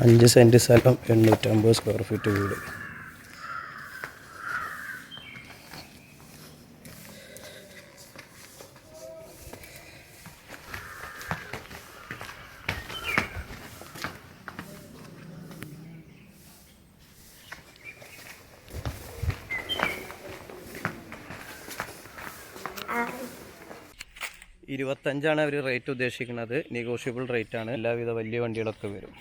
5 cent സ്ഥലം 850 square feet വീട്. $25,000 hour rate ഉദ്ദേശിക്കുന്നത്. നെഗോഷ്യബിൾ റേറ്റ് ആണ്. എല്ലാവിധ വലിയ വണ്ടികളൊക്കെ വരും.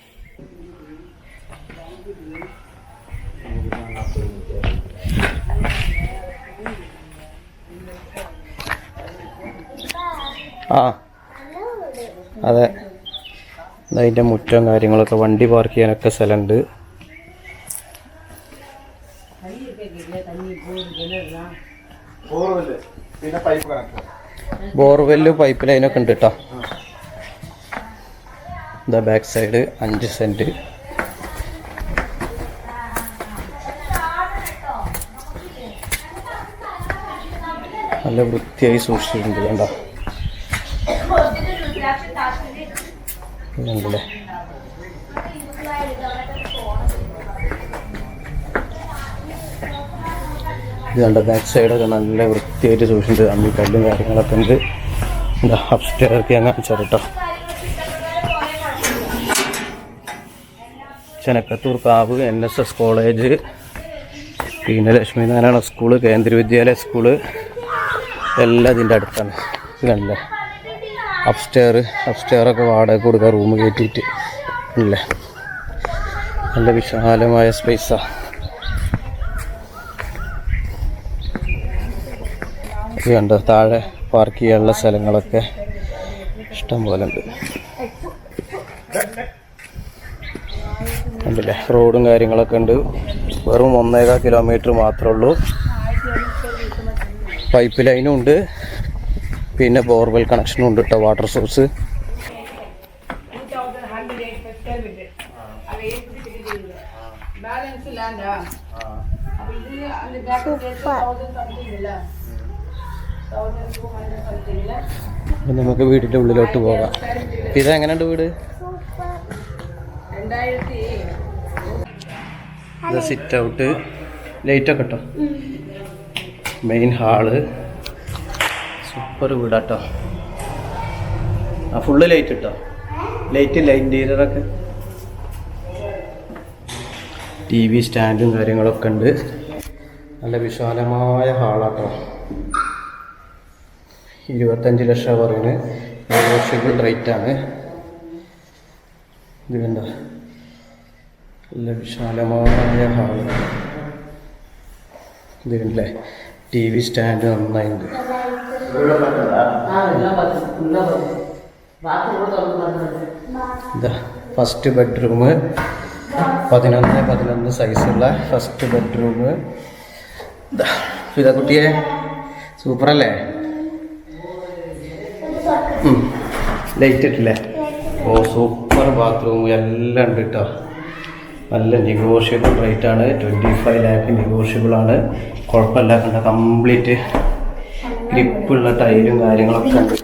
ആ അതെ, അതിൻ്റെ മുറ്റം കാര്യങ്ങളൊക്കെ, വണ്ടി പാർക്ക് ചെയ്യാനൊക്കെ സ്ഥലമുണ്ട്. ബോർവെല്ല് പൈപ്പ് ലൈനൊക്കെ ഉണ്ട് കേട്ടോ. ഇതാ ബാക്ക് സൈഡ് 5 സെൻറ്റ്. നല്ല വൃത്തിയായി സൂക്ഷിച്ചിട്ടുണ്ട്. കണ്ടോ, ഉണ്ടല്ലേ. ഇത് കണ്ട ബാക്ക് സൈഡൊക്കെ നല്ല വൃത്തിയായിട്ട് സൂക്ഷിച്ചിട്ടുണ്ട്. അമ്മി കല്ലും കാര്യങ്ങളൊക്കെ ഉണ്ട്. എന്താ അപ്സ്റ്റെയർക്ക് ഞാൻ കാണിച്ചാൽ കേട്ടോ. ചെനക്കത്തൂർ കാവ് NSS കോളേജ്, പിന്നെ ലക്ഷ്മിനാരായണ സ്കൂള്, കേന്ദ്രീയ വിദ്യാലയ സ്കൂള് എല്ലാം ഇതിൻ്റെ അടുത്താണ്. ഇത് കണ്ടില്ലേ, അപ്സ്റ്റെയറൊക്കെ വാടക കൊടുക്കുക, റൂം കയറ്റിയിട്ട് അല്ലേ. നല്ല വിശാലമായ സ്പേസാണ്. ഇത് കണ്ടോ, താഴെ പാർക്ക് ചെയ്യാനുള്ള സ്ഥലങ്ങളൊക്കെ ഇഷ്ടം പോലെ ഉണ്ട്. കണ്ടില്ലേ, റോഡും കാര്യങ്ങളൊക്കെ ഉണ്ട്. വെറും 1.25 കിലോമീറ്റർ മാത്രമേ ഉള്ളൂ. പൈപ്പ് ലൈനും ഉണ്ട്, പിന്നെ ബോർവെൽ കണക്ഷനും ഉണ്ട് കേട്ടോ, വാട്ടർ സോഴ്സ്. നമുക്ക് വീടിൻ്റെ ഉള്ളിലോട്ട് പോകാം. ഇതെങ്ങനെയുണ്ട് വീട്? ഇത് സിറ്റ് ഔട്ട്, ലൈറ്റൊക്കെ കേട്ടോ. മെയിൻ ഹാള്, സൂപ്പർ വീടാട്ടോ. ആ ഫുള്ള് ലൈറ്റ് ഇട്ടോ, ലൈറ്റ് ഇൻറ്റീരിയറൊക്കെ. TV സ്റ്റാൻഡും കാര്യങ്ങളൊക്കെ ഉണ്ട്. നല്ല വിശാലമായ ഹാളാട്ടോ. 25 ലക്ഷം പറയുന്നത്. നെഗോഷ്യബിൾ റേറ്റാണ്. ഇത് കണ്ടോ, നല്ല വിശാലമായ ഹാള്. ഇത് കണ്ടില്ലേ, TV സ്റ്റാൻഡ് നന്നായിട്ടുണ്ട്. ഇതാ ഫസ്റ്റ് ബെഡ്റൂം, 11x11 സൈസുള്ള ഫസ്റ്റ് ബെഡ്റൂം. ഇതാ കുട്ടിയെ, സൂപ്പറല്ലേ? ലൈറ്റ് ഇട്ടില്ലേ? ഓ സൂപ്പർ ബാത്റൂം എല്ലാം ഉണ്ട് കേട്ടോ. നല്ല നെഗോഷ്യബിൾ റേറ്റാണ്. 25 ലാക്ക് നെഗോഷ്യബിൾ ആണ്. കുഴപ്പമില്ല. കണ്ട കംപ്ലീറ്റ് ഗ്രിപ്പുള്ള ടൈലും കാര്യങ്ങളൊക്കെ ഉണ്ട്.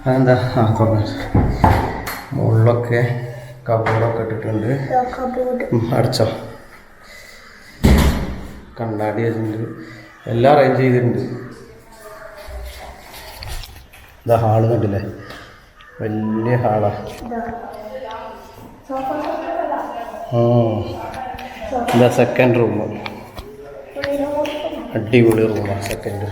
അതെന്താ? ആ തുറന്നു. മുകളിലൊക്കെ കബോർഡൊക്കെ ഇട്ടിട്ടുണ്ട്. അടച്ചോ. കണ്ണാടി വെച്ചിട്ടുണ്ട്. എല്ലാം അറേഞ്ച് ചെയ്തിട്ടുണ്ട്. ഇതാ ഹാള് കണ്ടില്ലേ, വലിയ ഹാളാ. ഇതാ സെക്കൻഡ് റൂം, അടിപൊളി റൂമാണ് സെക്കൻഡ്.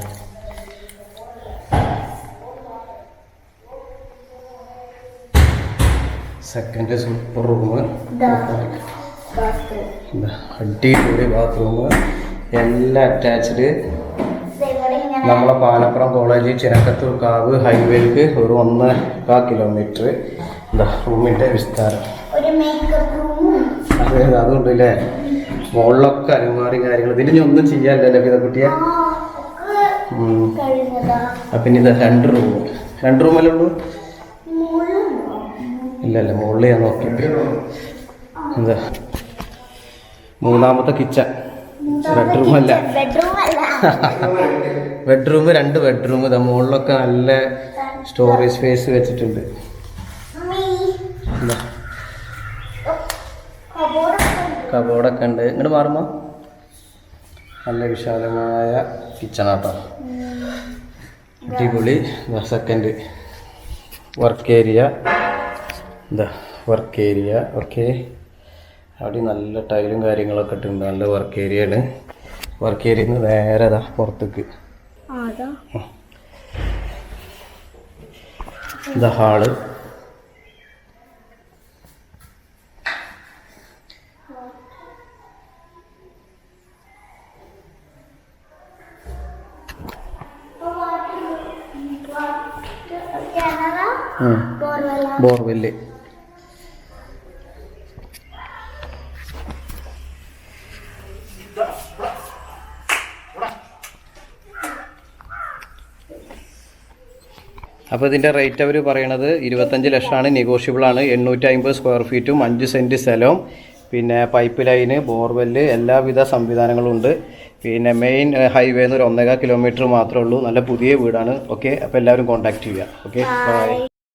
സൂപ്പർ റൂം, അടിപൊളി ബാത്റൂം, എല്ലാം അറ്റാച്ച്ഡ്. നമ്മളെ പാലപ്പുറം കോളേജ് ചെനക്കത്തൂർ കാവ് ഹൈവേക്ക് ഒരു 1.25 കിലോമീറ്റർ. എന്താ റൂമിൻ്റെ വിസ്താരം. അതെ, അതുകൊണ്ട് അല്ലേ. മുകളിലൊക്കെ അലമാരി കാര്യങ്ങൾ. ഇതിന് ഒന്നും ചെയ്യാനില്ലല്ലോ ഇതാ കുട്ടിയെ. പിന്നെ ഇതാ 2 റൂമല്ലേ ഉള്ളൂ. ഇല്ലല്ല, മുകളിൽ ഞാൻ നോക്കിയിട്ട്. എന്താ മൂന്നാമത്തെ കിച്ചൺ. ബെഡ്റൂമല്ല, bedroom 2 bedroom. ഇതാ മുകളിലൊക്കെ നല്ല സ്റ്റോറേജ് സ്പേസ് വെച്ചിട്ടുണ്ട്. എന്താ കബോർഡൊക്കെ ഉണ്ട്. ഇങ്ങോട്ട് മാറുമ്പോൾ നല്ല വിശാലമായ കിച്ചണാട്ടോ, അടിപൊളി. സെക്കൻഡ് വർക്ക് ഏരിയ, എന്താ വർക്ക് ഏരിയ. ഓക്കെ, അവിടെ നല്ല ടൈലും കാര്യങ്ങളൊക്കെ ഇട്ടുണ്ട്. നല്ല വർക്ക് ഏരിയയാണ്. വർക്ക് ഏരിയയിൽ നിന്ന് നേരെ അതാ പുറത്തേക്ക് ഇതാ ഹാള്. ബോർവെല്ല്. അപ്പോൾ ഇതിൻ്റെ റേറ്റ് അവർ പറയണത് 25 ലക്ഷമാണ്. നെഗോഷ്യബിളാണ്. 850 സ്ക്വയർ ഫീറ്റും 5 സെൻറ്റ് സ്ഥലവും, പിന്നെ പൈപ്പ് ലൈന്, ബോർവെല്ല്, എല്ലാവിധ സംവിധാനങ്ങളും ഉണ്ട്. പിന്നെ മെയിൻ ഹൈവേന്ന് ഒരു 1.25 കിലോമീറ്റർ മാത്രമേ ഉള്ളൂ. നല്ല പുതിയ വീടാണ്. ഓക്കെ, അപ്പോൾ എല്ലാവരും കോൺടാക്ട് ചെയ്യുക. Okay, by.